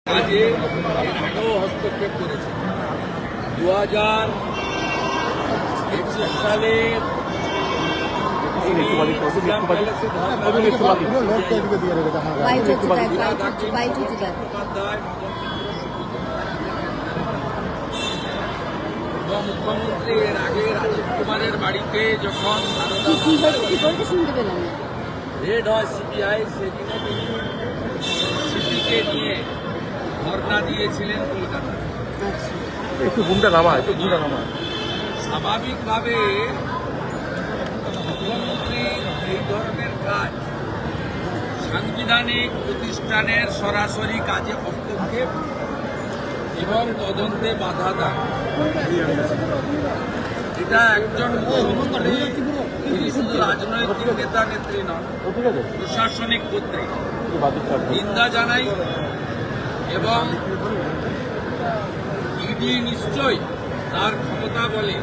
কাজে এর আগেও হস্তক্ষেপ করেছে। 2021 সালে মুখ্যমন্ত্রী এর আগে রাজীব কুমারের বাড়িতে যখন রেড হয় সিবিআই, সেদিনে তিনি সিপিকে নিয়ে ধর্ণা দিয়েছিলেন কলকাতায়। স্বাভাবিকভাবে মুখ্যমন্ত্রী এই ধরনের কাজ সাংবিধানিক প্রতিষ্ঠানের সরাসরি কাজে হস্তক্ষেপ এবং তদন্তে বাধা দান, এটা একজন মুখ্যমন্ত্রী তিনি শুধু রাজনৈতিক নেতা নেত্রী নন, প্রশাসনিক কর্তৃক নিন্দা জানাই। এবং ইডি নিশ্চয়ই তার ক্ষমতা বলে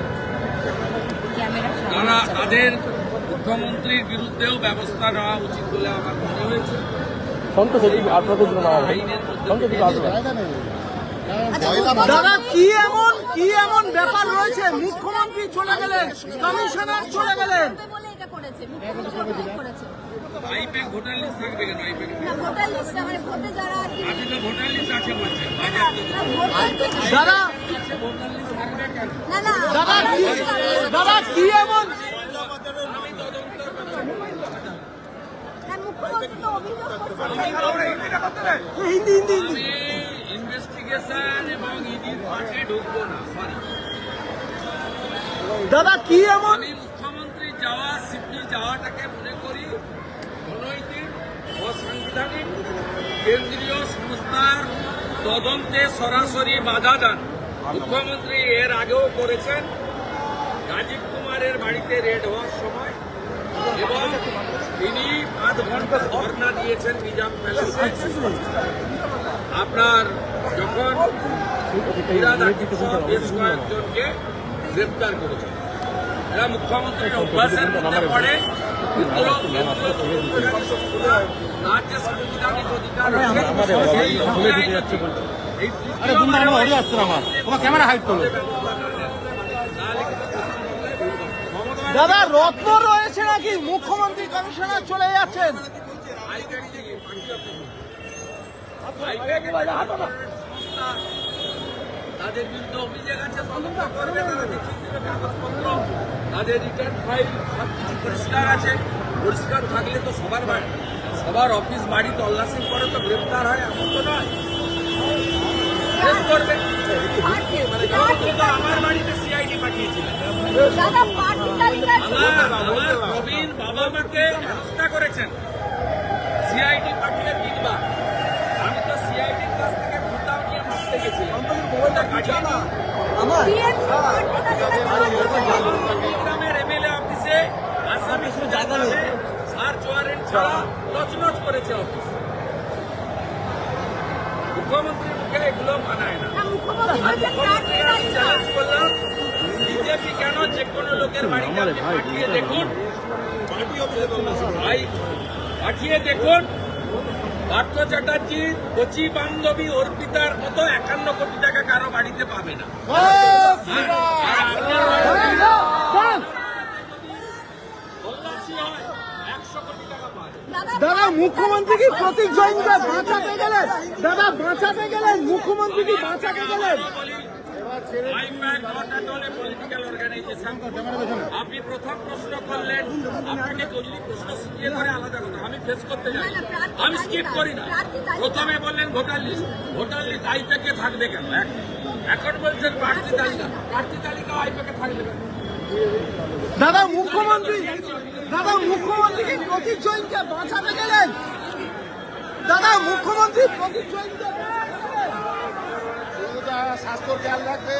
তারা তাদের মুখ্যমন্ত্রীর বিরুদ্ধেও ব্যবস্থা নেওয়া উচিত বলে আমার মনে হয়েছে। দাদা কি এমন ব্যাপার রয়েছে? মুখ্যমন্ত্রী চলে গেলেন, কমিশনার চলে গেলেন। আইপ্যাক ভোটার লিস্ট থাকবে কেন? আইপ্যাক ভোটার লিস্ট মানে ভোটে যারা আপনি তো ভোটার লিস্ট আছে বলছেন। দাদা ভোটার লিস্ট থাকবে কেন? না না দাদা কি এমন মুখ্যমন্ত্রী তো অভিযোগ হিন্দি আমি ইনভেস্টিগেশন এবং ইডির পাশে ঢুকবো না, সরি। দাদা কি এমন আমি মুখ্যমন্ত্রী যাওয়া, সিপি যাওয়াটাকে মনে করি অনৈতিক, অসাংবিধানিক, কেন্দ্রীয় সংস্থার তদন্তে সরাসরি বাধা দান মুখ্যমন্ত্রী এর আগেও করেছেন রাজীব কুমারের বাড়িতে রেড হওয়ার সময়, এবং তিনি 5 ঘন্টা ধর্ণা দিয়েছেন নিজাম প্যালেসে। আপনার যখন বেশ কয়েকজনকে গ্রেপ্তার করেছেন, এরা মুখ্যমন্ত্রীর অভ্যাসের মধ্যে পড়ে। রাজ্য সাংবিধানিক অধিকার দাদা রত্ন রয়েছে নাকি? মুখ্যমন্ত্রী কমিশনার চলে যাচ্ছেন। তাদের বিরুদ্ধে অভিযোগ আছে, তদন্ত করবে, তারা দেখিয়ে দেবে কাগজপত্র, তাদের রিটার্ন ফাইল সবকিছু পরিষ্কার আছে। পরিষ্কার থাকলে তো সবার অফিস বাড়ি তল্লাশি করে তো গ্রেপ্তার হয়, এমন তো নয়। করবে আমার বাড়িতে সিআইডি পাঠিয়েছিলেন, আমার প্রবীণ বাবা মাকে হেনস্থা করেছেন, সিআইডি পাঠিয়ে 3 বার। আমি তো সিআইডির কাছ থেকে ভোটাও নিয়ে মারতে গেছিলাম। গ্রামের এমএলএ অফিসে আসামি সার্চ ওয়ারেন্ট ছাড়া তছনছ করেছে অফিস। মুখ্যমন্ত্রীর মুখে এগুলো মানায় না। মুখ্যমন্ত্রী চ্যালেঞ্জ করলাম, বিজেপি কেন যে কোনো লোকের বাড়িতে আপনি পাঠিয়ে দেখুন, পাঠিয়ে দেখুন পার্থ চ্যাটার্জির কচি বান্ধবী অর্পিতার মতো 51 কোটি টাকা কারো বাড়িতে পাবে না। দাদা মুখ্যমন্ত্রী কি প্রতীক জৈনকে বাঁচাতে গেলেন? দাদা বাঁচাতে গেলেন, মুখ্যমন্ত্রী কি বাঁচাতে গেলেন? আপনি প্রথম প্রশ্ন করলেন, আপনাকে যদি প্রশ্ন শিখিয়ে ধরে আলাদা কথা, আমি ফেস করতে যাই, আমি স্কিপ করি না। প্রথমে বললেন ভোটার লিস্ট আইপ্যাকে থাকবে কেন? এখন বলছেন প্রার্থী তালিকা আইপ্যাকে থাকবে কেন? দাদা মুখ্যমন্ত্রী কি প্রতীক জৈনকে বাঁচাতে গেলেন? দাদা মুখ্যমন্ত্রী প্রতীক জৈনকে স্বাস্থ্য খেয়াল রাখবে।